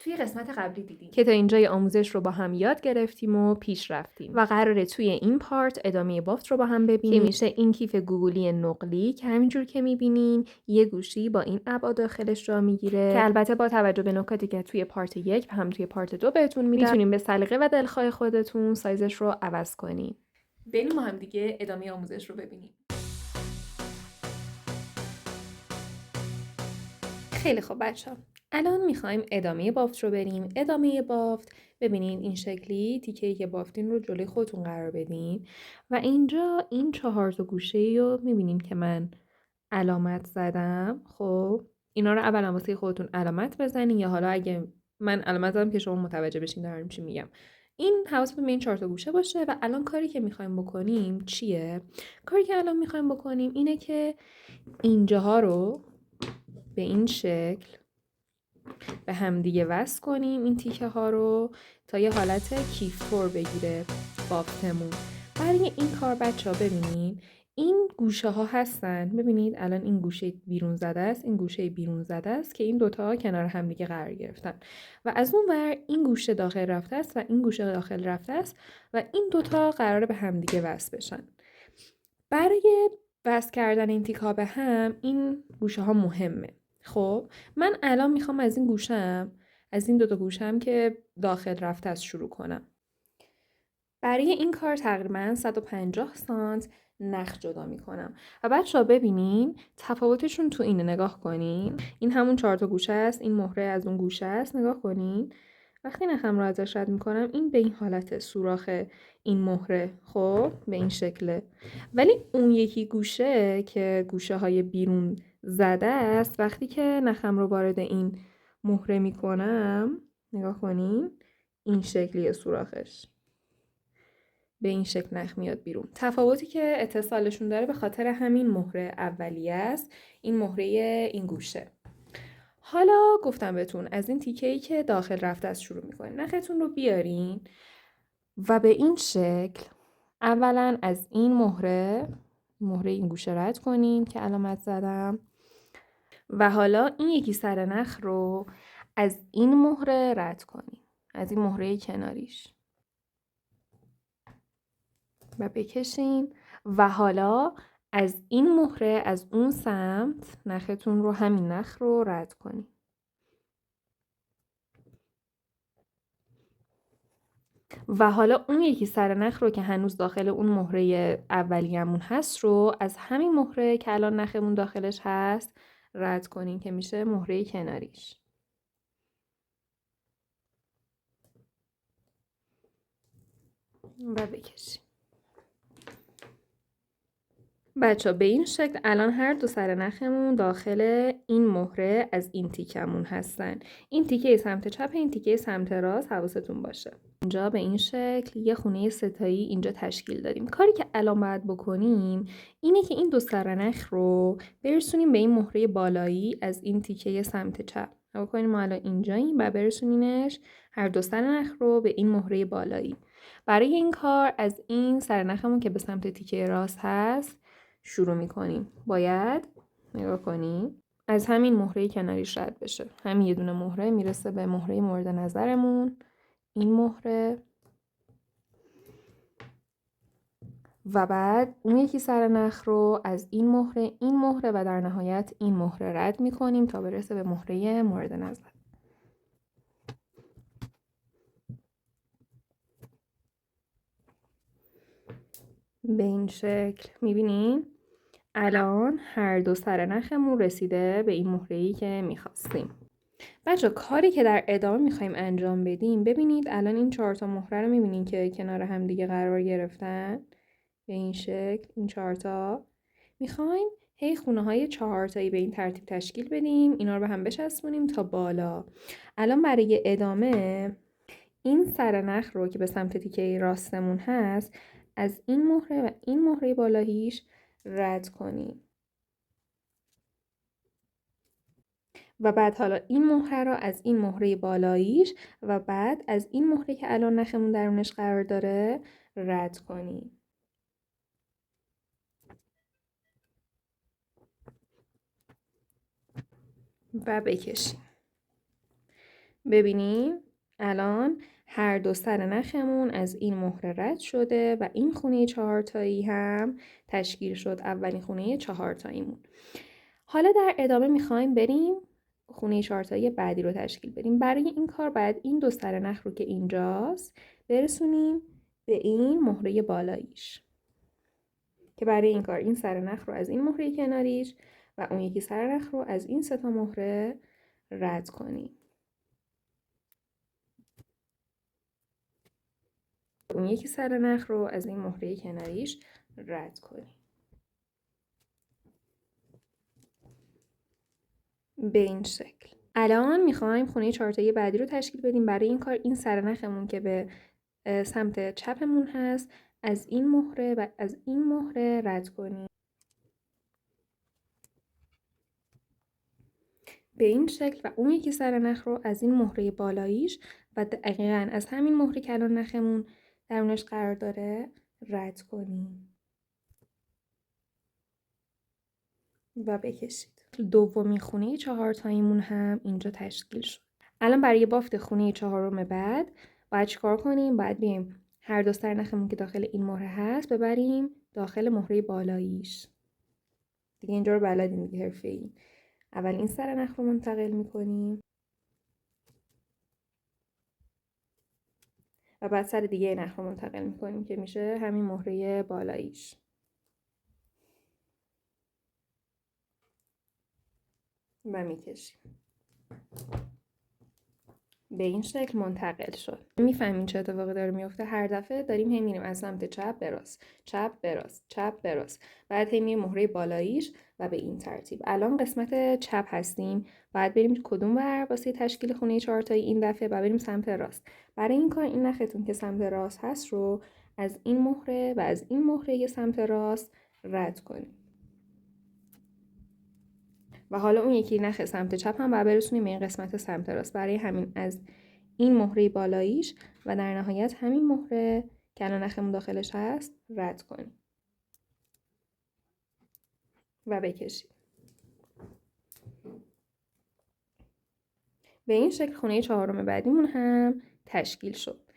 توی قسمت قبلی دیدیم که تا اینجای آموزش رو با هم یاد گرفتیم و پیش رفتیم و قراره توی این پارت ادامه بافت رو با هم ببینیم که میشه این کیف گوگلی نقلی که همینجور که میبینین یه گوشی با این ابعاد داخلش جا میگیره که البته با توجه به نکاتی که توی پارت 1 و هم توی پارت 2 بهتون میدم میتونین به سلیقه و دلخواه خودتون سایزش رو عوض کنین. بریم ما هم دیگه ادامه آموزش رو ببینیم. خیلی خب بچه‌ها، الان میخوایم ادامه بافت رو بریم. ادامه بافت ببینید این شکلی تیکه‌ای که بافتین رو جلوی خودتون قرار بدین و اینجا این 4 تا گوشه‌ای رو میبینین که من علامت زدم. خب اینا رو اولا واسه خودتون علامت بزنین یا حالا اگه من علامت زدم که شما متوجه بشین دارم چی میگم. این حواستون به این 4 تا گوشه باشه و الان کاری که میخوایم بکنیم چیه؟ کاری که الان میخوایم بکنیم اینه که اینجاها رو به این شکل به همدیگه وصل کنیم این تیکه ها رو تا یه حالت کیف تور بگیره بافتمون. برای این کار بچه ها ببینید این گوشه ها هستن. ببینید الان این گوشه بیرون زده است، این گوشه بیرون زده است که این دوتا کنار همدیگه قرار گرفتن و از اون ور این گوشه داخل رفته است و این گوشه داخل رفته است و این دوتا قراره به همدیگه وصل بشن. برای وصل کردن این تیکه ها به هم این گوشه ها مهمه. خب من الان میخوام از این گوشم، از این دوتا گوشم که داخل رفته از شروع کنم. برای این کار تقریبا 150 سانت نخ جدا میکنم و بچه ها ببینین تفاوتشون تو اینه. نگاه کنین این همون 4 تا گوشه است، این مهره از اون گوشه است. نگاه کنین وقتی نخم رو ازش رد میکنم این به این حالت سوراخ این مهره خب به این شکله، ولی اون یکی گوشه که گوشه های بیرون زده است وقتی که نخم رو وارد این مهره میکنم نگاه کنین این شکلیه سوراخش، به این شکل نخ میاد بیرون. تفاوتی که اتصالشون داره به خاطر همین مهره اولیه است، این مهره این گوشه. حالا گفتم بهتون از این تیکه‌ای که داخل رفته از شروع میکنین. نختون رو بیارین و به این شکل اولا از این مهره این گوشه رد کنین که علامت زدم و حالا این یکی سر نخ رو از این مهره رد کنین، از این مهره کناریش و بکشین و حالا از این مهره از اون سمت نختون رو همین نخ رو رد کنین و حالا اون یکی سر نخ رو که هنوز داخل اون مهره اولیه‌مون هست رو از همین مهره که الان نخمون داخلش هست رد کنین که میشه مهره کناریش و بکشین. بچه به این شکل الان هر دو سر نخمون داخل این مهره از این تیکمون هستن. این تیکه سمت چپ، این تیکه سمت راست حواستون باشه. اینجا به این شکل یه خونه ستایی اینجا تشکیل دادیم. کاری که الان باید بکنیم اینه که این دو سر نخ رو برسونیم به این مهره بالایی از این تیکه سمت چپ. نگاه کنیم ما الان اینجاییم و برسونینش هر دو سر نخ رو به این مهره بالایی. برای این کار از این سر نخمون که به سمت تیکه راست هست شروع میکنیم. باید نگاه کنیم از همین مهره کناریش رد بشه. همین یه دونه مهره میرسه به مهره مورد نظرمون، این مهره و بعد اون یکی سر نخ رو از این مهره و در نهایت این مهره رد میکنیم تا برسه به مهره مورد نظر. به این شکل میبینین الان هر دو سر نخمون رسیده به این مهره‌ای که میخواستیم. بچه کاری که در ادامه میخوایم انجام بدیم ببینید الان این 4 تا مهره رو میبینین که کنار هم دیگه قرار گرفتن به این شکل. این 4 تا میخوایم هی خونه های 4 تایی به این ترتیب تشکیل بدیم، اینا رو به هم بچسبونیم تا بالا. الان برای ادامه این سر نخ رو که به سمت تیکه راستمون هست از این مهره و این مهره بالاییش رد کنیم و بعد حالا این مهره رو از این مهره بالاییش و بعد از این مهره که الان نخمون درونش قرار داره رد کنیم و بکشیم. ببینیم الان هر دو سر نخمون از این مهره رد شده و این خونه 4 تایی هم تشکیل شد، اولین خونه 4 تاییمون. حالا در ادامه میخوایم بریم خونه 4 تایی بعدی رو تشکیل بدیم. برای این کار باید این دو سر نخ رو که اینجاست برسونیم به این مهره بالاییش، که برای این کار این سر نخ رو از این مهره کناریش و اون یکی سر نخ رو از این سه تا مهره رد کنیم. اون یکی سر نخ رو از این مهره کناریش رد کنیم. به این شکل. الان میخوایم خونه 4 تایی بعدی رو تشکیل بدیم. برای این کار این سر نخمون که به سمت چپمون هست از این مهره و از این مهره رد کنیم. به این شکل و اون یکی سر نخ رو از این مهره بالاییش و دقیقاً از همین مهره که الان نخمون درونش قرار داره رد کنیم و بکشید. دومین خونه 4 تاییمون هم اینجا تشکیل شد. الان برای بافت خونه 4م بعد باید چیکار کنیم؟ باید بیایم هر دو سر نخمون که داخل این مهره هست ببریم داخل مهره بالاییش. دیگه اینجا رو بلدیم دیگه، حرفه‌ای. اول این سر نخ رو منتقل میکنیم و بعد سر دیگه نخ رو منتقل میکنیم که میشه همین مهره بالاییش و میکشیم. به این شکل منتقل شد. میفهمین چه اتفاقی داره میفته؟ هر دفعه داریم هی میریم از سمت چپ به راست، چپ به راست، چپ به راست، بعد هی میریم مهره بالاییش و به این ترتیب. الان قسمت چپ هستیم، باید بریم کدوم ور واسه تشکیل خونه 4 تایی این دفعه؟ باید بریم سمت راست. برای این کار این نختون که سمت راست هست رو از این مهره و از این مهره سمت راست رد کنیم. و حالا اون یکی نخ سمت چپ هم باید برسونیم به این قسمت سمت راست. برای همین از این مهره بالاییش و در نهایت همین مهره که الان نخمون داخلش هست رد کنیم و بکشیم. به این شکل خونه 4م بعدیمون هم تشکیل شد.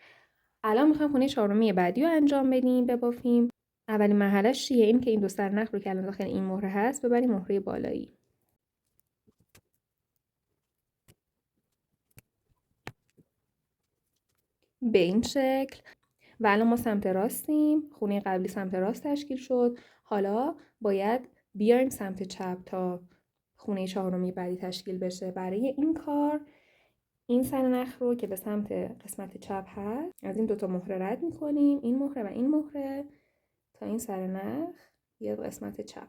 الان میخوایم خونه 4م بعدی رو انجام بدیم، ببافیم. اولین مرحله‌اش چیه؟ این که این دو سر نخ رو که الان داخل این مهره هست ببریم مهره بالایی. به این شکل. و الان ما سمت راستیم، خونه قبلی سمت راست تشکیل شد. حالا باید بیایم سمت چپ تا خونه 4م بعدی تشکیل بشه. برای این کار این سر نخ رو که به سمت قسمت چپ هست از این دوتا مهره رد میکنیم، این مهره و این مهره، تا این سر نخ بیاد قسمت چپ.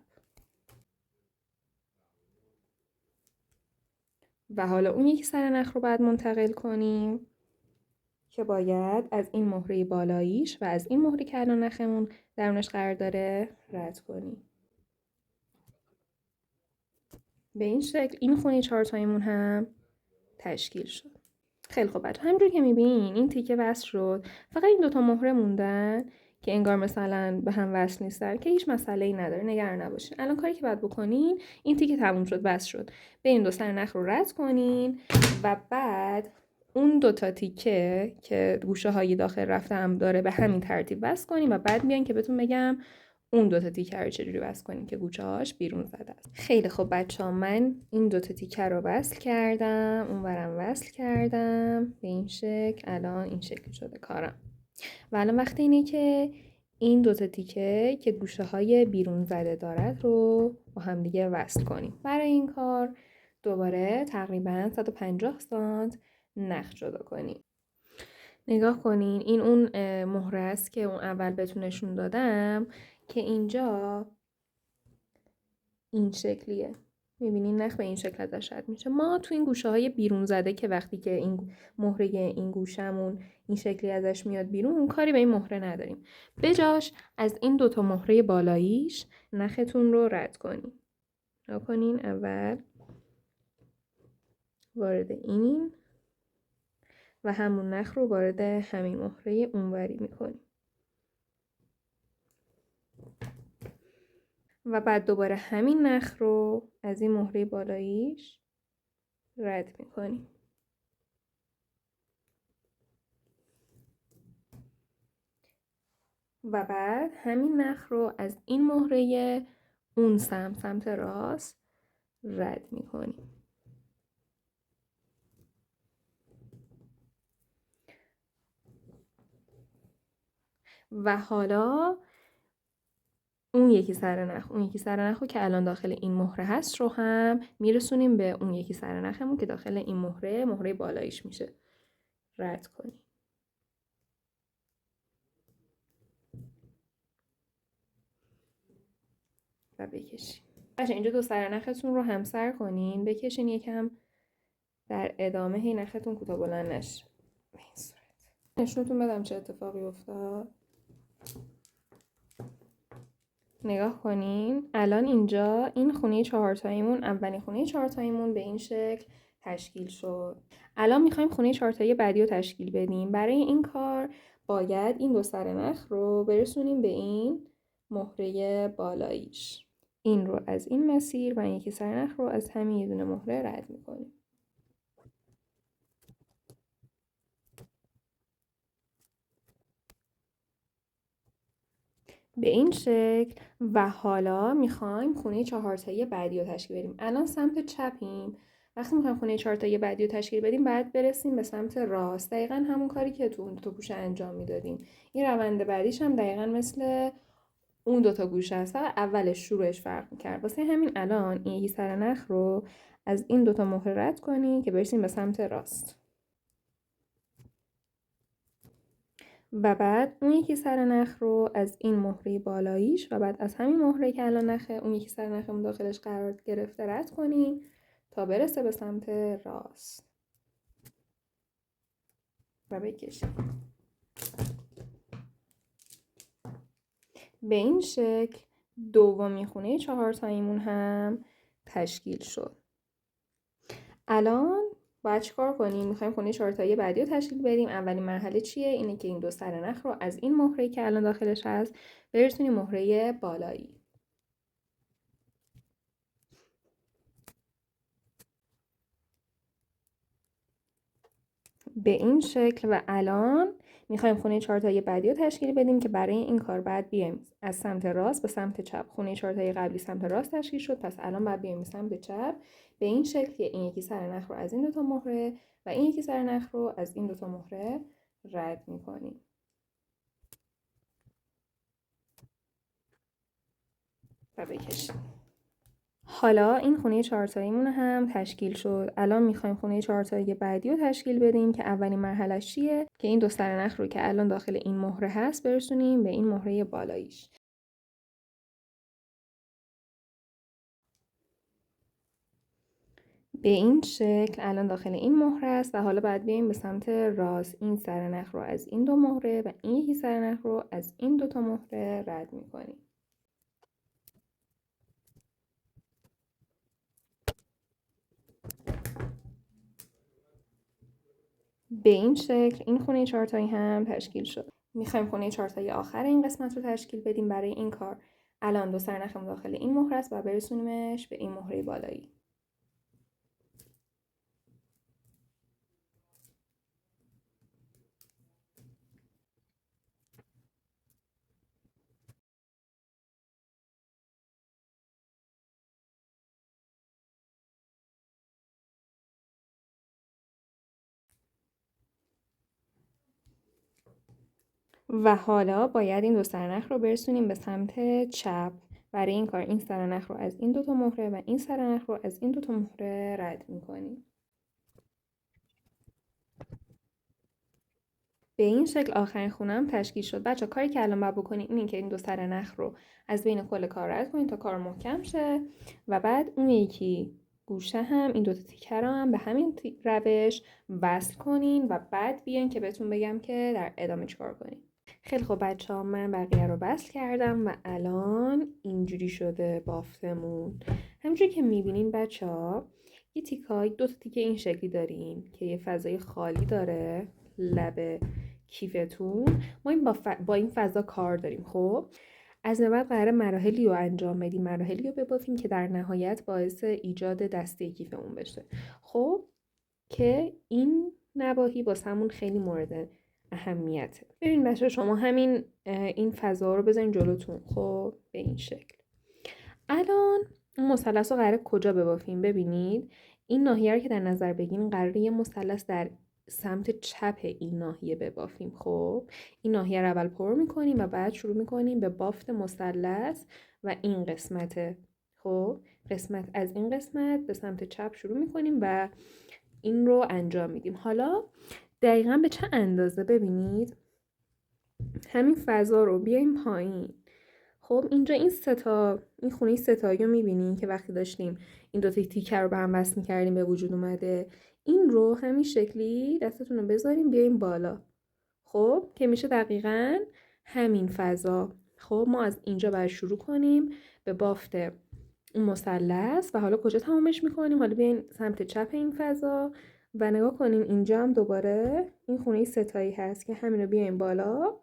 و حالا اون یکی سر نخ رو باید منتقل کنیم که باید از این مهره بالاییش و از این مهره که الان نخمون درونش قرار داره رد کنیم. به این شکل این خونه 4 تاییمون هم تشکیل شد. خیلی خوب بچه، همینجور که میبینین این تیکه وصل شد. فقط این دوتا مهره موندن که انگار مثلا به هم وصل نیستن، که هیچ مسئله‌ای نداره، نگران نباشین. الان کاری که باید بکنین این تیکه تموم شد، وصل شد، به این دو سر نخ رو رد کنین و بعد اون دوتا تیکه که گوشه های داخل رفته هم داره به همین ترتیب وصل کنین و بعد بیان که بهتون بگم اون دوتا تیکه رو چجوری وصل کنیم که گوشه هاش بیرون زده است. خیلی خوب بچه ها، من این دوتا تیکه رو وصل کردم، اونورم وصل کردم به این شکل. الان این شکل شده کارم. و الان وقت اینه که این دوتا تیکه که گوشه های بیرون زده دارد رو با هم دیگه وصل کنیم. برای این کار دوباره تقریبا 150 سانت نخ جدا کنیم. نگاه کنین، این اون مهره است که اون اول بهتون نشون دادم که اینجا این شکلیه. میبینین نخ به این شکل ازش رد میشه. ما تو این گوشه های بیرون زده که وقتی که این مهره این گوشمون این شکلی ازش میاد بیرون، اون کاری به این مهره نداریم. بجاش از این دوتا مهره بالاییش نختون رو رد کنین. نگاه کنین، اول وارد این و همون نخ رو وارد همین مهره اونوری میکنیم و بعد دوباره همین نخ رو از این مهره بالاییش رد میکنیم. و بعد همین نخ رو از این مهره اون سمت راست رد میکنیم. و حالا اون یکی سر نخ رو که الان داخل این مهره هست رو هم میرسونیم به اون یکی سر نخمون که داخل این مهره بالاییش میشه. رد کنیم و بکشیم. باشه اینجا دو سر نختون رو همسر کنین، بکشین یکم در ادامه هی نختون کوتاه بلند نشه. به این صورت نشونتون بدم چه اتفاقی افتاد. نگاه کنین الان اینجا این خونه 4 تاییمون، اولین خونه 4 تاییمون به این شکل تشکیل شد. الان میخوایم خونه 4 تایی بعدی رو تشکیل بدیم. برای این کار باید این دو سر نخ رو برسونیم به این مهره بالاییش. این رو از این مسیر و یکی سر نخ رو از همین یه دونه مهره رد میکنیم. به این شکل. و حالا میخوایم خونه 4 تایی بعدی رو تشکیل بدیم. الان سمت چپیم. وقتی میخوایم خونه 4 تایی بعدی رو تشکیل بدیم باید برسیم به سمت راست. دقیقاً همون کاری که تو اون دو تا گوشه انجام میدادیم. این روند بعدیش هم دقیقاً مثل اون دو تا گوشه است. اولش شروعش فرق میکرد. واسه همین الان این یکی سر نخ رو از این دو تا مهره رد کنیم که برسیم به سمت راست. و بعد اون یکی سر نخ رو از این مهره بالاییش و بعد از همین مهره که الان نخه اون یکی سر نخمون داخلش قرار گرفته رد کنیم تا برسه به سمت راست و بکشیم. به این شکل دومین خونه 4 تاییمون هم تشکیل شد. الان باید چیکار کنیم؟ میخوایم خونه 4 تایی بعدی رو تشکیل بدیم. اولین مرحله چیه؟ اینه که این دو سر نخ رو از این مهره که الان داخلش هست برسونیم مهره بالایی. به این شکل. و الان میخوایم خونه 4 تایی بعدی رو تشکیل بدیم که برای این کار باید بیایم از سمت راست به سمت چپ. خونه 4 تایی قبلی سمت راست تشکیل شد، پس الان باید بیایم سمت چپ. به این شکل که این یکی سر نخ رو از این دو تا مهره و این یکی سر نخ رو از این دو تا مهره رد میکنیم و بکشیم. حالا این خونه 4 تاییمون هم تشکیل شد. الان میخوایم خونه 4 تایی بعدی رو تشکیل بدیم که اولین مرحله‌اش چیه؟ که این دو سر نخ رو که الان داخل این مهره هست برسونیم به این مهره بالاییش. به این شکل الان داخل این مهره است و حالا باید بیایم به سمت راست. این سر نخ رو از این دو مهره و این یکی سر نخ رو از این دو تا مهره رد میکنیم. به این شکل این خونه 4 تایی هم تشکیل شد. میخوایم خونه 4 تایی آخر این قسمت رو تشکیل بدیم. برای این کار الان دو سر نخمون داخل این مهره است و برسونیمش به این مهره بالایی. و حالا باید این دو سرنخ رو برسونیم به سمت چپ. برای این کار این سرنخ رو از این دو تا مهره و این سرنخ رو از این دو تا مهره رد میکنیم. به این شکل آخرین خونه هم تشکیل شد. بچه کاری که الان باید بکنیم اینه که این دو سرنخ رو از بین کل کار رد کنیم تا کار محکم شه و بعد اون یکی گوشه هم این دو تا تیکه رو هم به همین روش وصل کنین و بعد بیاین که بهتون بگم که در ادامه چیکار کنیم. خیلی خب بچه ها، من بقیه رو وصل کردم و الان اینجوری شده بافتمون. همونجوری که میبینین بچه ها یه تیکای دو تا تیکه این شکلی داریم که یه فضای خالی داره لب کیفتون. ما این با این فضا کار داریم. خب از بعد قراره مراحلی رو انجام بدیم، مراحلی رو ببافیم که در نهایت باعث ایجاد دسته کیفمون بشه. خب که این نواحی واسمون خیلی مورد اهمیته. ببین بچه شما همین این فضا رو بذارین جلوتون. خب به این شکل الان اون مثلث رو قراره کجا ببافیم؟ ببینید این ناحیه رو که در نظر بگیریم قراره یه مثلث در سمت چپ این ناحیه ببافیم. خب این ناحیه رو اول پر میکنیم و بعد شروع میکنیم به بافت مثلث و این قسمته. خب قسمت از این قسمت به سمت چپ شروع میکنیم و این رو انجام میدیم. حالا دقیقا به چه اندازه؟ ببینید همین فضا رو بیایم پایین. خب اینجا این خونه ستایی رو میبینین که وقتی داشتیم این دوتا تیکه رو به هم وصل میکردیم به وجود اومده. این رو همین شکلی دستتون رو بذاریم بیایم بالا. خب که میشه دقیقاً همین فضا. خب ما از اینجا باید شروع کنیم به بافت اون مثلث و حالا کجا تمامش میکنیم؟ حالا بیاین سمت چپ این فضا و نگاه کنیم اینجا هم دوباره این خونه ستایی هست که همین رو بیایم بالا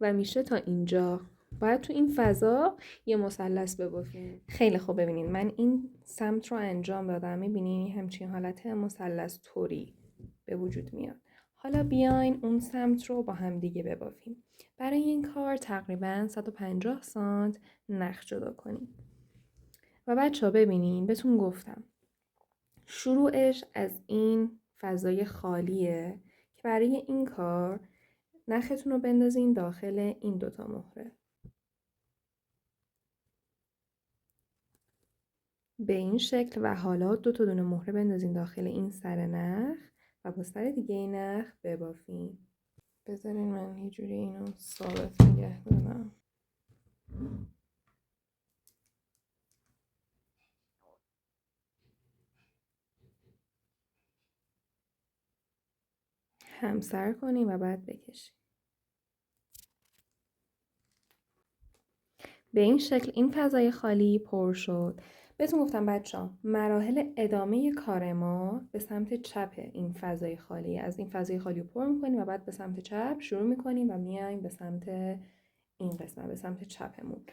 و میشه تا اینجا. باید تو این فضا یه مثلث ببافیم. خیلی خوب ببینید من این سمت رو انجام دادم. میبینید همچین حالت مثلث طوری به وجود میاد. حالا بیاین اون سمت رو با هم دیگه ببافیم. برای این کار تقریباً 150 سانت نخ جدا کنیم. و بچه‌ها ببینین بهتون گفتم شروعش از این فضای خالیه که برای این کار نختون رو بندازین داخل این دوتا مهره. به این شکل و حالا دو دونه مهره بندازین داخل این سر نخ و با سر دیگه این نخ ببافین. بذارین من یه جوری اینو ثابت نگه دارم. همسر کنین و بعد بکشین. به این شکل این فضای خالی پر شد. بهتون گفتم بچه‌ها مراحل ادامه کار ما به سمت چپ این فضای خالی. از این فضای خالی رو پر می‌کنیم و بعد به سمت چپ شروع می‌کنیم و میایم به سمت این قسمت، به سمت چپمون.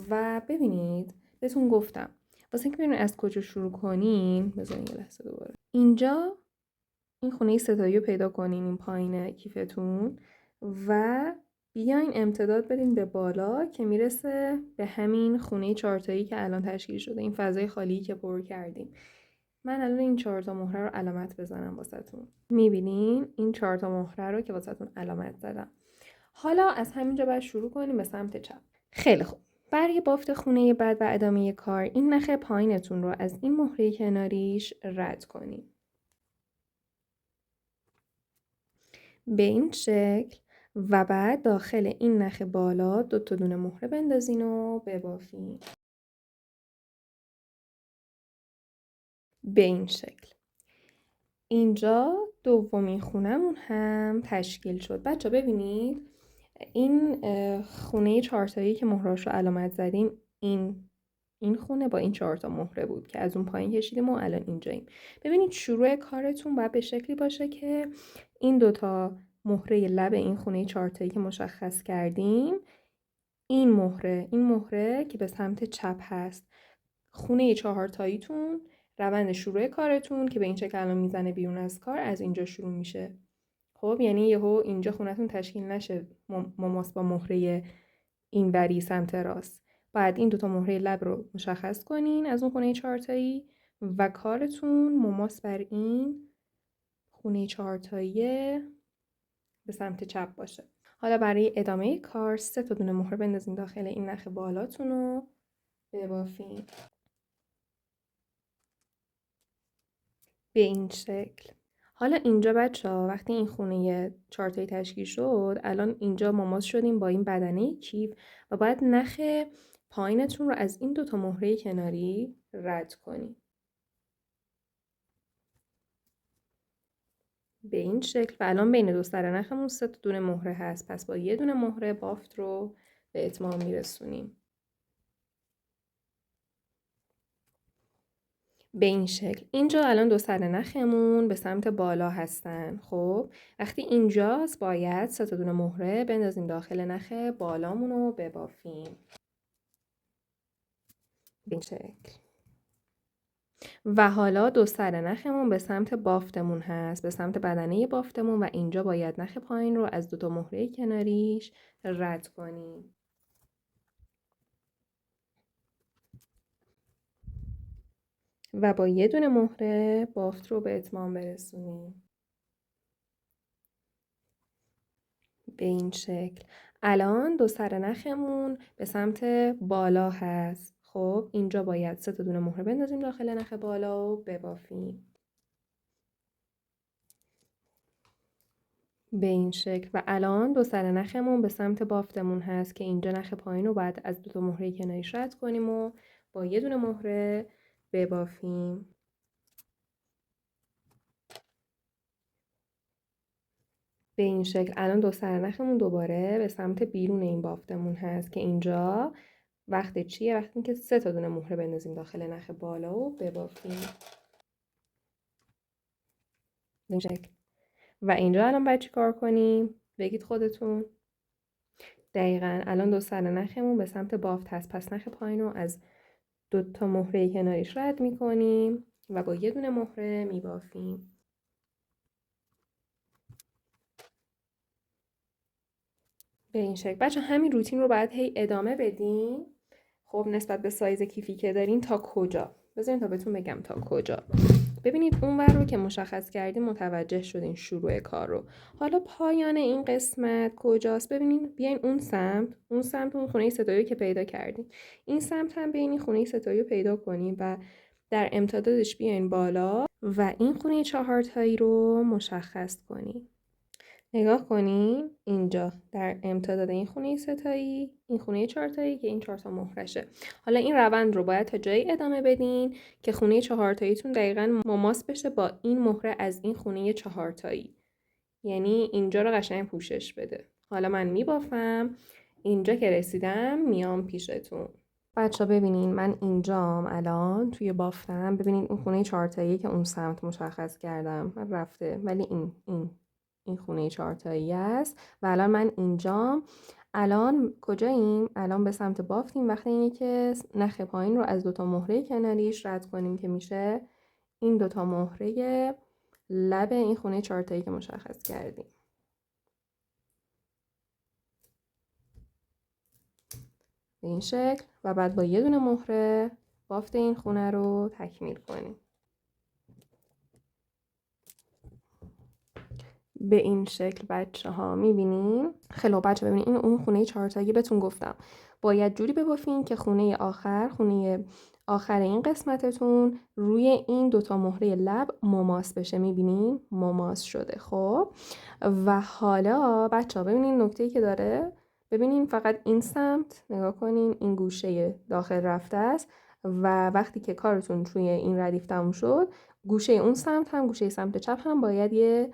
و ببینید بهتون گفتم واسه اینکه ببینید از کجا شروع کنیم، بذارین یه لحظه دوباره اینجا این خونه ستایی رو پیدا کنین این پایین کیفتون و بیاین امتداد بدین به بالا که میرسه به همین خونه چهارتایی که الان تشکیل شده، این فضای خالی که پر کردیم. من الان این 4 تا مهره رو علامت بزنم واسهتون. میبینین این 4 تا مهره رو که واسهتون علامت زدم. حالا از همینجا باید شروع کنیم به سمت چپ. خیلی خوب. برای بافت خونه بعد و ادامه کار این نخ پایینتون رو از این مهره کناریش رد کنیم. به این شکل و بعد داخل این نخ بالا 2 دونه مهره بندازین و ببافین. به این شکل. اینجا دومین خونمون هم تشکیل شد. بچه ببینید این خونه 4 تایی که مهرهاش رو علامت زدیم این خونه با این 4 تا مهره بود که از اون پایین کشیدیم و الان اینجاییم. ببینید شروع کارتون باید به شکلی باشه که این 2 تا مهره لب این خونه 4 تایی که مشخص کردیم این مهره که به سمت چپ هست، خونه 4 تاییتون روند شروع کارتون که به این شکل الان میزنه بیرون از کار از اینجا شروع میشه. خب یعنی یهو اینجا خونتون تشکیل نشه مماس با مهره اینوری سمت راست. باید این 2 تا مهره لب رو مشخص کنین از اون خونه 4 تایی و کارتون مماس بر این خونه 4 تایی به سمت چپ باشه. حالا برای ادامه کار 3 تا دونه مهره بندازین داخل این نخ بالاتون رو ببافین. به این شکل. حالا اینجا بچه‌ها وقتی این خونه 4 تایی تشکیل شد الان اینجا مماس شدیم با این بدنه کیف و باید نخ پایینتون رو از این 2 تا مهره کناری رد کنید. به این شکل و الان بین 2 سر نخمون 3 تا دونه مهره هست، پس با یه دونه مهره بافت رو به اتمام میرسونیم. به این شکل. اینجا الان 2 سر نخمون به سمت بالا هستن. خب وقتی اینجاست باید 3 تا دونه مهره بندازیم داخل نخ بالامون رو ببافیم. به این شکل. و حالا دو سر نخمون به سمت بافتمون هست، به سمت بدنه بافتمون و اینجا باید نخ پایین رو از 2 تا مهره کناریش رد کنیم. و با یه دونه مهره بافت رو به اتمام برسونیم. به این شکل. الان دو سر نخمون به سمت بالا هست. خب اینجا باید 3 تا دونه مهره بندازیم داخل نخ بالا و ببافیم. به این شکل. و الان دو سر نخمون به سمت بافتمون هست که اینجا نخ پایین رو باید از 2 تا مهره کناریش رد کنیم و با یه دونه مهره ببافیم. به این شکل. الان دو سر نخمون دوباره به سمت بیرون این بافتمون هست که اینجا وقت چیه؟ وقتی که 3 تا دونه مهره بندازیم داخل نخ بالا و ببافیم. به این شکل. و اینجا الان باید چی کار کنیم؟ بگید خودتون. دقیقاً الان دو سر نخمون به سمت بافت هست، پس نخ پایین رو از 2 تا مهره کناریش رد میکنیم و با یه دونه مهره میبافیم. به این شکل. بچه همین روتین رو باید هی ادامه بدین. خب نسبت به سایز کیفی که دارین تا کجا؟ بذارین تا بهتون بگم تا کجا. ببینید اون ور رو که مشخص کردیم متوجه شدین شروع کار رو. حالا پایان این قسمت کجاست؟ ببینین بیاین اون سمت اون خونه ستایی که پیدا کردیم. این سمت هم بیاین این خونه ستایی رو پیدا کنیم و در امتدادش بیاین بالا و این خونه 4 تایی رو مشخص کنیم. نگاه کنین اینجا در امتداد این خونه ستایی، این خونه 4 تایی که این 4 تا مهرشه. حالا این روند رو باید تا جایی ادامه بدین که خونه 4 تاییتون دقیقاً مماس بشه با این مهره از این خونه 4 تایی. یعنی اینجا رو قشنگ پوشش بده. حالا من میبافم. اینجا که رسیدم میام پیشتون. بچه ببینین من اینجام الان توی بافتم. ببینین این خونه 4 تایی که اون سمت مشخص کردم من رفته، ولی این خونه 4 تایی است و الان من اینجام. الان کجاییم؟ الان به سمت بافتیم. وقتی اینه که نخ پایین رو از 2 تا مهره کناریش رد کنیم که میشه این 2 تا مهره لب این خونه 4 تایی که مشخص کردیم. به این شکل و بعد با یه دونه مهره بافت این خونه رو تکمیل کنیم. به این شکل بچه ها میبینین. خیلی بچه ببینین این اون خونه 4 تایی بهتون گفتم باید جوری ببافین که خونه آخر این قسمتتون روی این 2 تا مهره لب مماس بشه. میبینین مماس شده. خب و حالا بچه ها ببینین نکته‌ای که داره. ببینین فقط این سمت نگاه کنین، این گوشه داخل رفته است و وقتی که کارتون توی این ردیف تموم شد گوشه اون سمت هم گوشه سمت چپ هم باید یه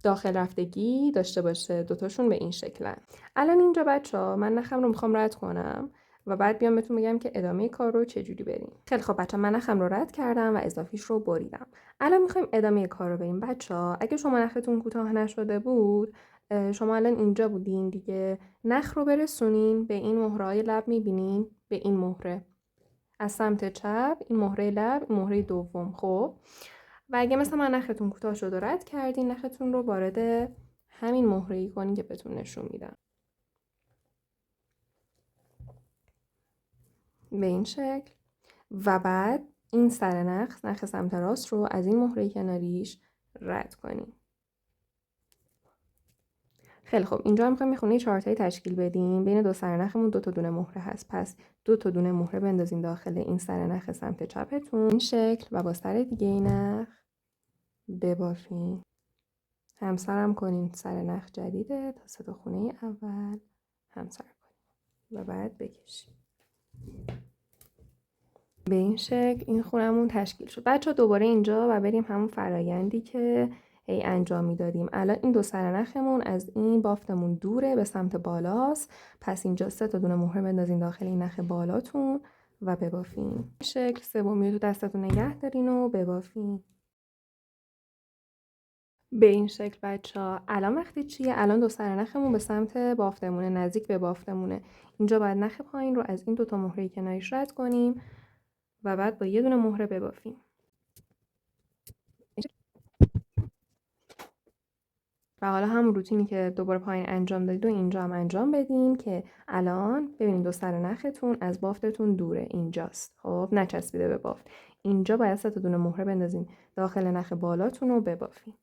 داخل رفتگی داشته باشه. دوتاشون به این شکلن. الان اینجا بچه ها من نخم رو میخوام رد کنم و بعد بیام بهتون بگم که ادامه کار رو چجوری بریم. خیلی خب بچه ها من نخم رو رد کردم و اضافیش رو بریدم. الان میخوایم ادامه کار رو بریم. بچه ها اگه شما نختون کوتاه نشده بود شما الان اینجا بودین دیگه. نخ رو برسونین به این مهره‌های لب. میبینین به این مهره از سمت چپ، این مهره لب، این مهره دوم. خب و اگه مثلا من نختون کوتاه شد و رد کردین نختون رو وارد همین مهره‌ای کنین که بهتون نشون میدم. به این شکل و بعد این سر نخ سمت راست رو از این مهره کناریش رد کنین. خیلی خب اینجا هم میخوایم یه خونه 4 تایی تشکیل بدیم. بین 2 سر نخمون 2 تا دونه مهره هست، پس 2 تا دونه مهره بندازین داخل این سر نخ سمت چپتون این شکل و با سر دیگه این نخ ببافین. همسرم کنین. سر نخ جدیده تا 3 تا خونه اول همسر کنین و بعد بکشین. به این شکل این خونمون تشکیل شد. بچه ها دوباره اینجا و بریم همون فرایندی که هی انجام میدادیم. الان این 2 سر نخمون از این بافتمون دوره، به سمت بالاست. پس اینجا 3 تا دونه مهره بندازین داخل این نخ بالاتون و ببافین. به شکل سومی رو تو دستتون نگه دارین و ببافین. به این شکل بچه ها الان وقتی چیه؟ الان 2 سر نخمون به سمت بافتمونه، نزدیک به بافتمونه. اینجا باید نخ پایین رو از این 2 تا مهره کناریش رد کنیم و بعد با یه دونه مهره ببافیم. و حالا همون روتینی که دوباره پایین انجام دادید و اینجا هم انجام بدین که الان ببینید دو سر نختون از بافتتون دوره، اینجاست. خب نچسبیده به بافت. اینجا باید 3 تا دونه مهره بندازین داخل نخ بالاتون رو ببافین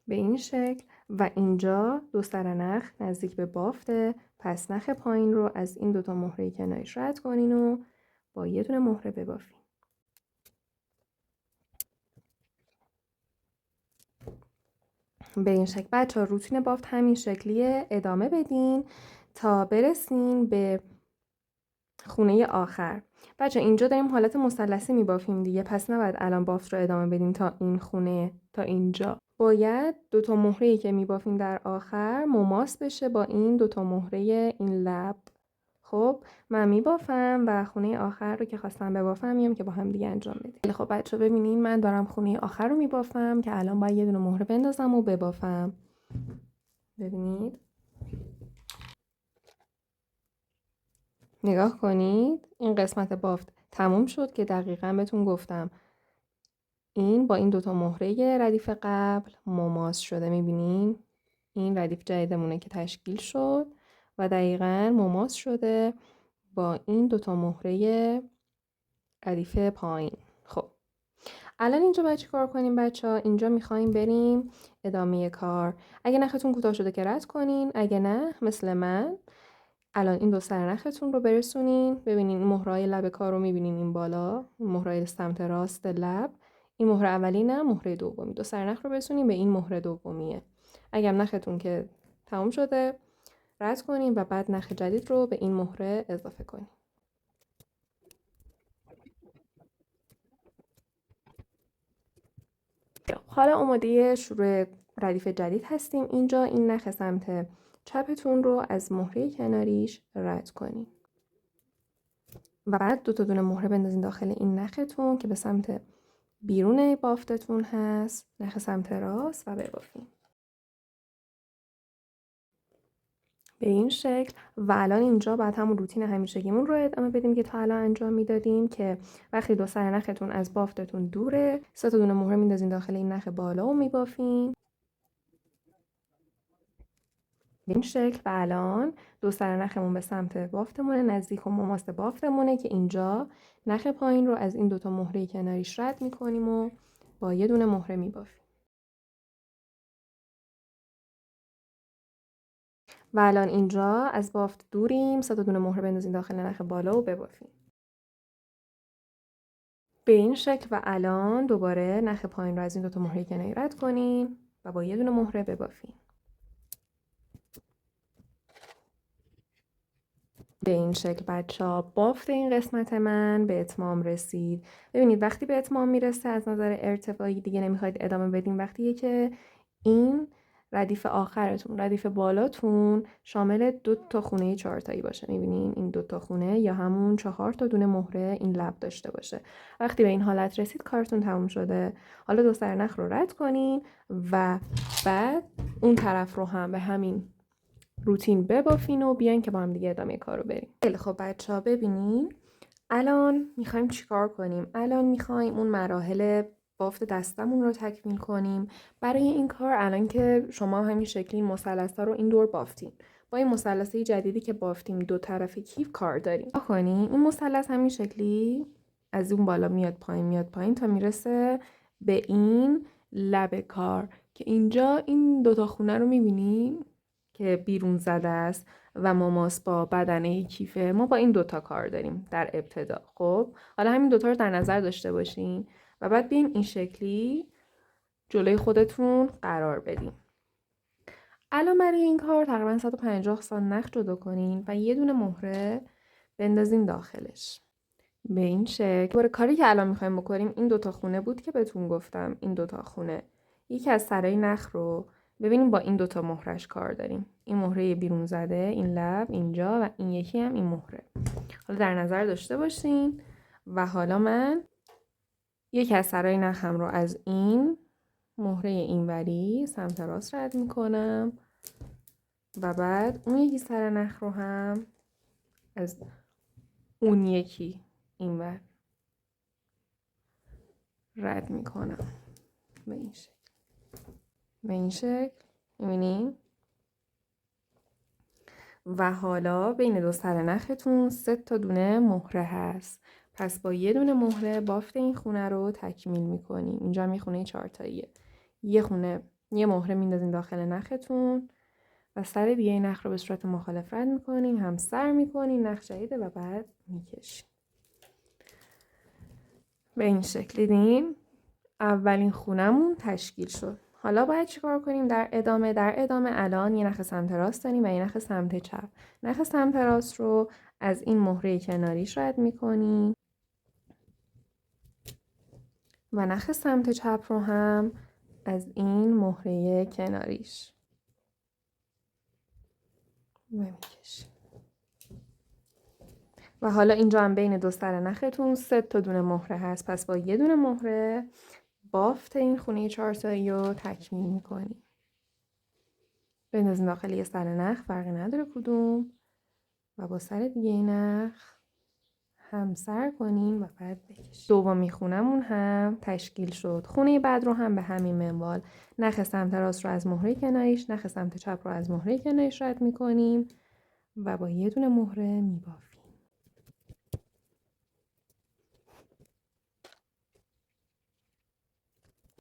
به این شکل. و اینجا دو سر نخ نزدیک به بافته، پس نخ پایین رو از این 2 تا مهره کناریش رد کنین و با یه دونه مهره ببافین. به این شکل بچه ها روتین بافت همین شکلیه، ادامه بدین تا برسین به خونه آخر. بچه اینجا داریم حالت مثلثی میبافیم دیگه، پس نباید الان بافت رو ادامه بدیم تا این خونه، تا اینجا. باید 2 تا مهره‌ای که میبافیم در آخر مماس بشه با این 2 تا مهره این لب. خب من میبافم و خونه آخر رو که خواستم ببافم میام که با هم دیگه انجام بدیم. خب بچه ببینین من دارم خونه آخر رو میبافم که الان باید یه دونه مهره بندازم و ببافم. ببینید نگاه کنید این قسمت بافت تموم شد که دقیقاً بهتون گفتم این با این 2 تا مهره ردیف قبل مماس شده. میبینین این ردیف جدیدمونه که تشکیل شد و دقیقاً مماس شده با این 2 تا مهره ردیف پایین. خب الان اینجا باید چی کار کنیم بچه ها؟ اینجا میخوایم بریم ادامه کار. اگه نختون کوتاه شده که رد کنین، اگه نه مثل من الان این 2 سر نختون رو برسونین. ببینین مهرهای لب کار رو میبینین این بالا، مهرهای سمت راست لب، این مهره اولی نه مهره دومی. 2 سر نخ رو برسونین به این مهره دومیه. اگه نختون که تموم شده رد کنین و بعد نخ جدید رو به این مهره اضافه کنین. حالا آماده شروع ردیف جدید هستیم. اینجا این نخ سمت چپتون رو از مهره کناریش رد کنین و بعد 2 تا دونه مهره بندازین داخل این نختون که به سمت بیرون بافتتون هست، نخ سمت راست، و ببافین به این شکل. و الان اینجا بعد همون روتین همیشگیمون رو ادامه بدیم که تا الان انجام میدادیم که وقتی 2 سر نختون از بافتتون دوره 3 تا دونه مهره میندازین داخل این نخ بالا و میبافین به این شکل. و الان 2 سر نخمون به سمت بافتمونه، نزدیک و مماس بافتمونه که اینجا نخ پایین رو از این 2 تا مهره کناریش رد میکنیم و با یه دونه مهره میبافیم. و الان اینجا از بافت دوریم، 3 تا دونه مهره بندازین داخل نخ بالا و ببافیم به این شکل. و الان دوباره نخ پایین رو از این 2 تا مهره کناری رد کنیم و با یه دونه مهره ببافیم به این شکل. بچه‌ها بافت این قسمت من به اتمام رسید. ببینید وقتی به اتمام میرسه از نظر ارتفاعی دیگه نمیخواید ادامه بدیم، وقتیه که این ردیف آخرتون، ردیف بالاتون شامل 2 تا خونه 4 تایی باشه. میبینین این 2 تا خونه یا همون 4 تا دونه مهره این لب داشته باشه. وقتی به این حالت رسید کارتون تموم شده. حالا 2 سر نخ رو رد کنین و بعد اون طرف رو هم به همین روتین ببافین و بیاین که با هم دیگه ادامه کارو بریم. خیلی خب بچه‌ها ببینین الان میخوایم چیکار کنیم. الان میخوایم اون مراحل بافت دستمون رو تکمیل کنیم. برای این کار الان که شما همین شکلی مثلث‌ها رو این دور بافتین، با این مثلثه جدیدی که بافتیم 2 طرف کیف کار داریم. کنیم این مثلث همین شکلی از اون بالا میاد پایین میاد پایین تا میرسه به این لب کار که اینجا این 2 تا خونه رو میبینیم که بیرون زده است و مماس با بدنه کیفه. ما با این 2 تا کار داریم در ابتدا. خب حالا همین 2 تا رو در نظر داشته باشین و بعد بیاین این شکلی جلوی خودتون قرار بدین. الان برای این کار تقریبا 150 سانت نخ جدا کنین و یه دونه مهره بندازین داخلش به این شکل. کاری که الان میخوایم بکنیم این 2 تا خونه بود که بهتون گفتم. این 2 تا خونه یکی از سرای نخ رو ببینیم با این 2 تا مهرهش کار داریم. این مهره بیرون زده، این لب اینجا و این یکی هم این مهره. حالا در نظر داشته باشین. و حالا من یکی از سرای نخم رو از این مهره اینوری سمت راست رد میکنم و بعد اون یکی سر نخ رو هم از اون یکی اینور رد میکنم به این شکل. به این شکل میبینین؟ و حالا بین دو سر نختون 3 تا دونه مهره هست. پس با یه دونه مهره بافت این خونه رو تکمیل میکنیم. اینجا هم یه خونه 4 تاییه. یه مهره میندازین داخل نختون و سر دیگه این نخ رو به صورت مخالف رد میکنین، هم سر میکنین، نخ جدیده و بعد میکشین. به این شکل دیدین اولین خونمون تشکیل شد. حالا باید چیکار کنیم در ادامه الان یه نخ سمت راست داریم و یه نخ سمت چپ. نخ سمت راست رو از این مهره کناریش رد میکنیم و نخ سمت چپ رو هم از این مهره کناریش میکشیم. و حالا اینجا هم بین دو سر نختون 3 تا دونه مهره هست. پس با یه دونه مهره بافت این خونه 4 تایی رو تکمیل میکنیم. بندازیم داخل یه سر نخ، فرقی نداره کدوم، و با سر دیگه این نخ همسر کنیم و بعد بکشیم. دومی خونمون هم تشکیل شد. خونه بعد رو هم به همین منوال نخ سمت راست رو از مهره کناریش، نخ سمت چپ رو از مهره کناریش رد میکنیم و با یه دونه مهره میبافیم.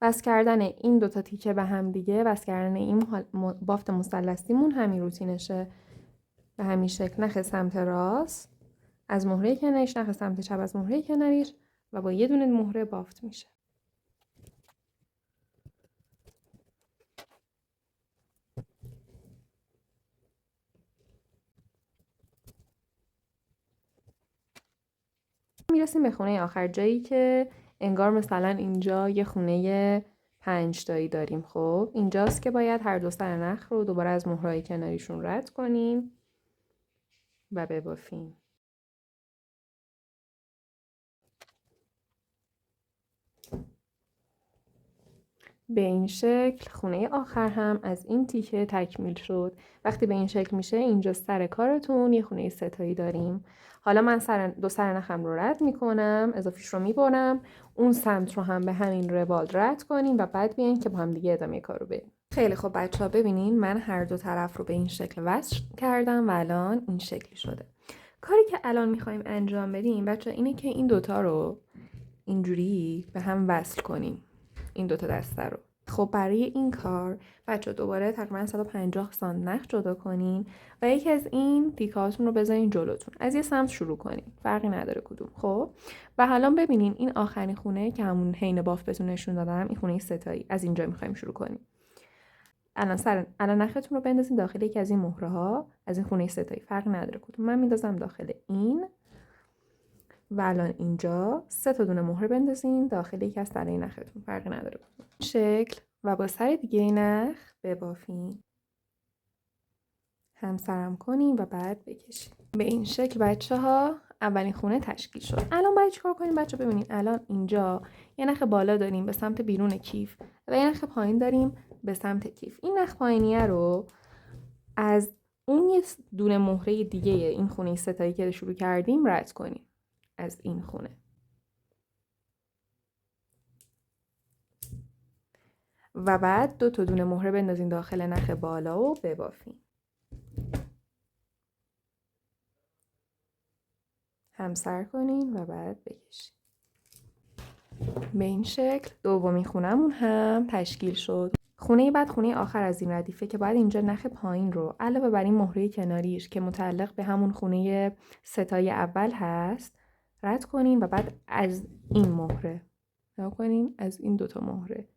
وصل کردن این دوتا تیکه به هم دیگه، وصل کردن این بافت مثلثیمون همین روتینشه. به همین شکل نخ سمت راست از مهره کناریش، نخ سمت چپ از مهره کناریش و با یه دونه مهره بافت میشه. میرسیم به خونه آخر، جایی که انگار مثلا اینجا یه خونه 5 تایی داریم. خب اینجاست که باید هر دو سر نخ رو دوباره از مهره‌های کناریشون رد کنیم و ببافیم. به این شکل خونه آخر هم از این تیکه تکمیل شد. وقتی به این شکل میشه اینجا سر کارتون یه خونه 3 تایی داریم. حالا من دو سر نخم رو رد میکنم، اضافیش رو میبرم، اون سمت رو هم به همین روال رد کنیم و بعد بیاین که با هم دیگه ادامه کارو بریم. خیلی خب بچه‌ها، ببینین من هر دو طرف رو به این شکل وصل کردم و الان این شکلی شده. کاری که الان میخوایم انجام بدیم بچه‌ها اینه که این دوتا رو اینجوری به هم وصل کنیم، این دوتا دسته رو. خب برای این کار بچه دوباره تقریبا 150 سانت نخ جدا کنین و یکی از این تیکهاتون رو بذارین جلوتون، از یه سمت شروع کنین، فرقی نداره کدوم. خب و حالا ببینین این آخرین خونه که همون حین بافت بهتون نشون دادم، این خونه 3 تایی، از اینجا میخوایم شروع کنیم. الان نختون رو بندازین داخل یکی از این مهره ها، از این خونه 3 تایی، فرقی نداره کدوم. من میندازم داخل این و الان اینجا 3 تا دونه مهره بندازین داخل یکی از سرای نختون، فرقی نداره کدوم. شکل و با سر دیگه نخ ببافین، همسرم کنیم و بعد بکشیم. به این شکل بچه ها اولین خونه تشکیل شد. الان باید چیکار کنیم بچه؟ ببینید الان اینجا یه نخ بالا داریم به سمت بیرون کیف و یه نخ پایین داریم به سمت کیف. این نخ پایینیه رو از اون یه دونه مهره دیگه این خونه 3 تایی که شروع کردیم رد کنیم، از این خونه. و بعد 2 تا دونه مهره بندازین داخل نخ بالا و ببافین. همسر کنین و بعد بکشین. به این شکل دومین خونمون هم تشکیل شد. خونه بعد خونه آخر از این ردیفه که باید اینجا نخ پایین رو علاوه بر این مهره کناریش که متعلق به همون خونه 3 تای اول هست رد کنین و بعد از این مهره رد کنین، از این 2 تا مهره،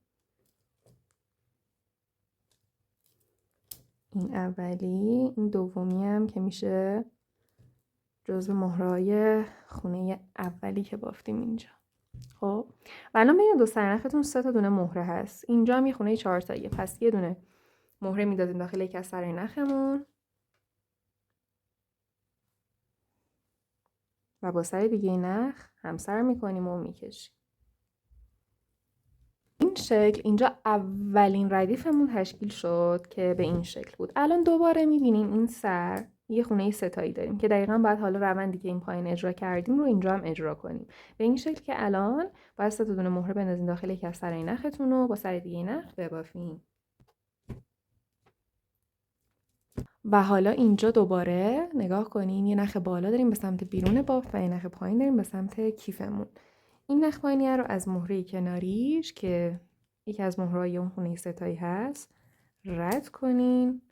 این اولی، این دومی هم که میشه جزو مهره‌های خونه اولی که بافتیم اینجا. خب و الان بین دو سرنختون 3 تا دونه مهره هست. اینجا هم یه خونه 4 تاییه، پس یه دونه مهره میدازیم داخل یکی از سرای نخمون و با سر دیگه نخ همسر میکنیم و میکشیم. این شکل اینجا اولین ردیفمون تشکیل شد که به این شکل بود. الان دوباره میبینیم این سر یه خونه ستایی داریم که دقیقاً باید حالا روندی که این پایین اجرا کردیم رو اینجا هم اجرا کنیم. به این شکل که الان باید 3 تا دونه مهره بندازین داخل یکی از سرای نختون و با سر دیگه نخ ببافین. و حالا اینجا دوباره نگاه کنین، یه نخ بالا داریم به سمت بیرون بافت و یه نخ پایین داریم به سمت کیفمون. این نخ پایینیه رو از مهره کناریش که یکی از مهره‌های اون خونه ستایی هست رد کنین.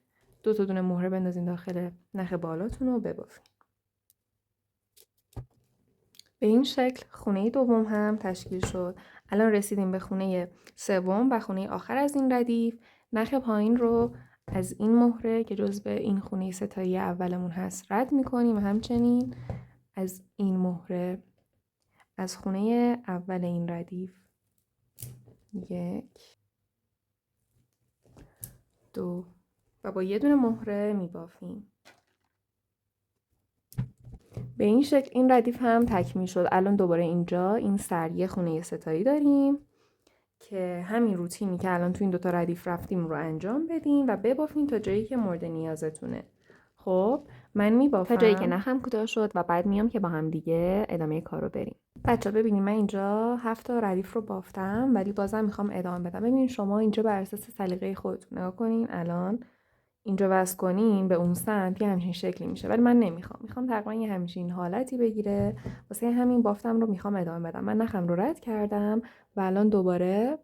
2 تا دونه مهره بندازین داخل نخ بالاتون رو ببافین. به این شکل خونه دوم هم تشکیل شد. الان رسیدیم به خونه سوم و خونه آخر از این ردیف. نخ پایین رو از این مهره که جزو این خونه ستایی اولمون هست رد میکنیم و همچنین از این مهره از خونه اول این ردیف 1 2 و با یه دونه مهره میبافیم. به این شکل این ردیف هم تکمیل شد. الان دوباره اینجا این سریه خونه ستایی داریم که همین روتینی که الان تو این 2 تا ردیف رفتیم رو انجام بدیم و ببافیم تا جایی که مورد نیازتونه. خب من میبافم تا جایی که نخم کوتاه شد و بعد میام که با هم دیگه ادامه کارو بریم. بچه‌ها ببینید من اینجا 7 تا ردیف رو بافتم ولی بازم میخوام ادامه بدم. ببینید شما اینجا بر اساس سلیقه خودتون نگاه کنین. الان اینجا وصل کنین به اون سمت یه همچین شکلی میشه ولی من میخوام تقریبا یه همچین حالتی بگیره. واسه همین بافتم رو میخوام ادامه بدم. من نخم رو رد کردم و الان دوباره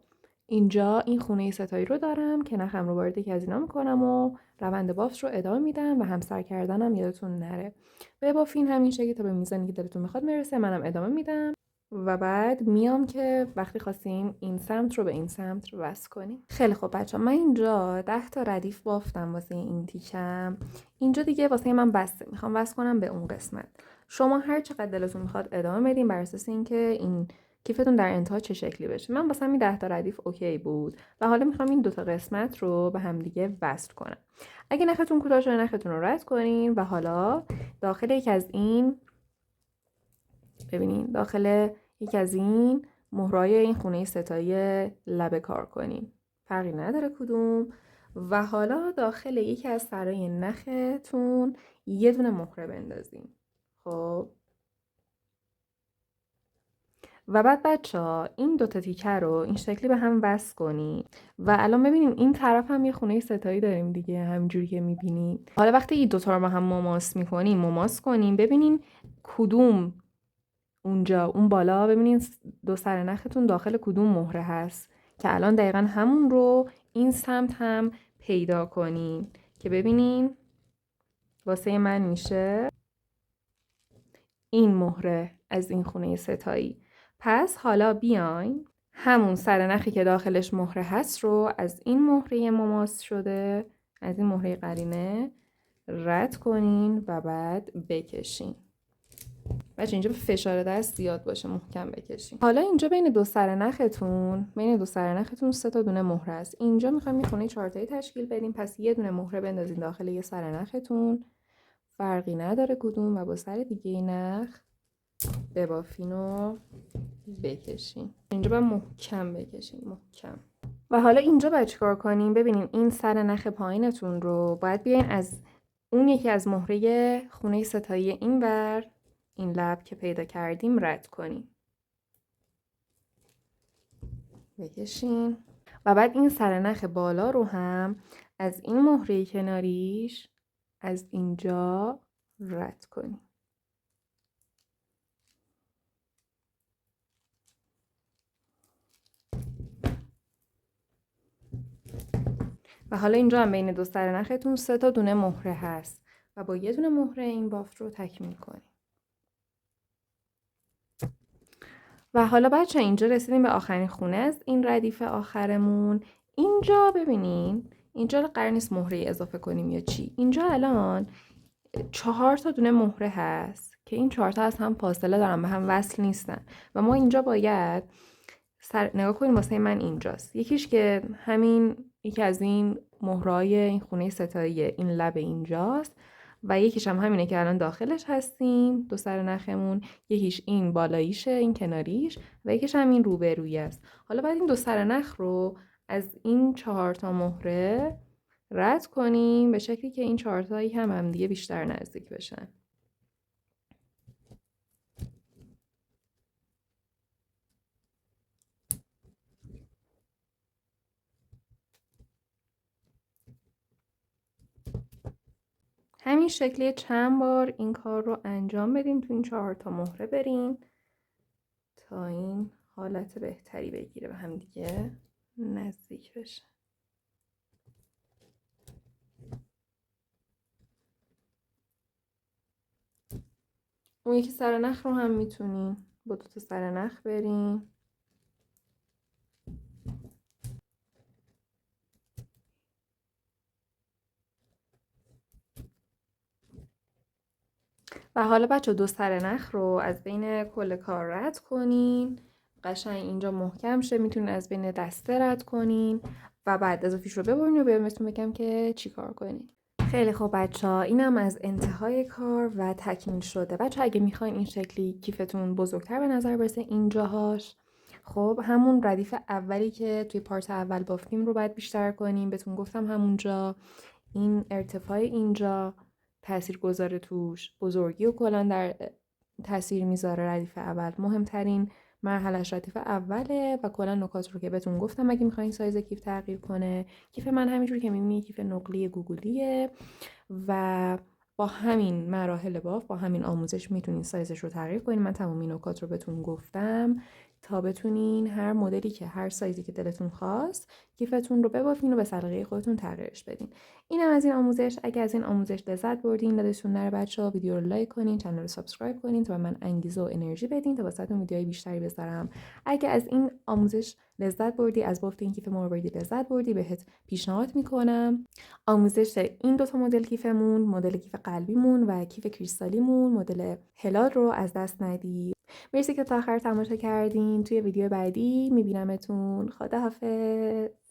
اینجا این خونه ستایی رو دارم که نخم رو وارد یکی از اینا میکنم و روند بافت رو ادامه میدم و همسر کردنم یادتون نره. ببافین همین شکلی تا به میزانی که دلتون میخواد میرسه. منم ادامه میدم و بعد میام که وقتی خواستیم این سمت رو به این سمت رو وصل کنیم. خیلی خوب بچه‌ها من اینجا 10 تا ردیف بافتم واسه این تیکم. اینجا دیگه واسه من بسته. میخوام وصل کنم به اون قسمت. شما هر چقدر دلتون میخواد ادامه بدین بر اساس اینکه این کیفتون در انتها چه شکلی بشه. من واسه این 10 تا ردیف اوکی بود و حالا میخوام این 2 تا قسمت رو به هم دیگه وصل کنم. اگه نختون کوتاه شده نختون رو رد کنین و حالا داخل یک از این ببینین داخل یکی از این مهرهای این خونه ستایی لبه کار کنین. فرقی نداره کدوم. و حالا داخل یکی از سرای نختون یه دونه مهره بندازین. خب و بعد بچه‌ها این 2 تا تیکه رو این شکلی به هم وصل کنین و الان ببینیم این طرف هم یه خونه ستایی داریم دیگه همینجوری که میبینید. حالا وقتی این 2 تا رو با هم مماس کنیم ببینین کدوم اونجا اون بالا ببینین 2 سر نختون داخل کدوم مهره هست که الان دقیقا همون رو این سمت هم پیدا کنین که ببینین واسه من میشه این مهره از این خونه ستایی. پس حالا بیاین همون سر نخی که داخلش مهره هست رو از این مهره مماس شده از این مهره قرینه رد کنین و بعد بکشین. بچه اینجا به فشار دست زیاد باشه محکم بکشین. حالا اینجا بین 2 سر نختون 3 تا دونه مهره است. اینجا میخوایم یه خونه 4 تایی تشکیل بدیم پس یه دونه مهره بندازین داخل یه سر نختون. فرقی نداره کدوم و با سر دیگه نخ ببافین و بکشین. اینجا باید محکم بکشین محکم. و حالا اینجا باید چیکار کنیم؟ ببینین این سر نخ پایینتون رو باید بیاین از اون یکی از مهره خونه ستایی اینور این لب که پیدا کردیم رد کنیم. بکشین و بعد این سر نخ بالا رو هم از این مهره کناریش از اینجا رد کنیم. و حالا اینجا هم بین 2 سر نختون 3 تا دونه مهره هست و با یه دونه مهره این بافت رو تکمیل کنیم. و حالا بچه اینجا رسیدیم به آخرین خونه از این ردیف آخرمون. اینجا ببینین اینجا قرار نیست مهره اضافه کنیم یا چی. اینجا الان 4 تا دونه مهره هست که این 4 تا از هم فاصله دارن به هم وصل نیستن و ما اینجا باید نگاه کنیم واسه من اینجاست. یکیش که همین یکی از این مهرهای این خونه ستایی این لب اینجاست و یکیش هم همینه که الان داخلش هستیم 2 سر نخمون. یکیش این بالاییشه این کناریش و یکیش هم این روبرویی است. حالا بعد این 2 سر نخ رو از این 4 تا مهره رد کنیم به شکلی که این 4 تایی هم دیگه بیشتر نزدیک بشن. همین شکلی چند بار این کار رو انجام بدین، تو این 4 تا مهره برین تا این حالت بهتری بگیره و هم دیگه نزدیک بشه. اون یکی سر نخ رو هم میتونین با 2 تا سر نخ برین. و حالا بچه 2 سر نخ رو از بین کل کار رد کنین، قشنگ اینجا محکم شه. میتونین از بین دسته رد کنین و بعد اضافیش رو ببرین و بهتون بگم که چی کار کنین. خیلی خوب بچه ها، اینم از انتهای کار و تکمیل شده. بچه اگه میخواین این شکلی کیفتون بزرگتر به نظر برسه اینجاهاش، خب همون ردیف اولی که توی پارت اول بافتیم رو باید بیشتر کنیم. بهتون گفتم همونجا این ارتفاع اینجا تأثیر گذاره توش، بزرگی و کلان در تأثیر میذاره. ردیف اول مهمترین مرحلهش ردیف اوله و کلا نکات رو که بهتون گفتم اگه میخواین سایز کیف تغییر کنه. کیف من همینجوری که میبینی کیف نقلی گوگلیه و با همین مراحل بافت، با همین آموزش میتونین سایزش رو تغییر کنین. من تمام این نکات رو بهتون گفتم تا بتونین هر مدلی که هر سایزی که دلتون خواست کیفتون رو ببافین و به سلیقه خودتون تغییرش بدین. اینم از این آموزش. اگه از این آموزش لذت بردین، یادتون نره بچه‌ها ویدیو رو لایک کنین، کانال رو سابسکرایب کنین تا به من انگیزه و انرژی بدین تا واسهتون ویدیوهای بیشتری بذارم. اگه از این آموزش لذت بردی، از بافت این کیف مروردی لذت بردی، بهت پیشنهاد میکنم آموزش این 2 تا مدل کیفمون، مدل کیف قلبیمون و کیف کریستالیمون، مدل هلال رو از دست ندی. مرسی که تا آخر تماشا کردین. توی ویدیو بعدی میبینمتون. خداحافظ.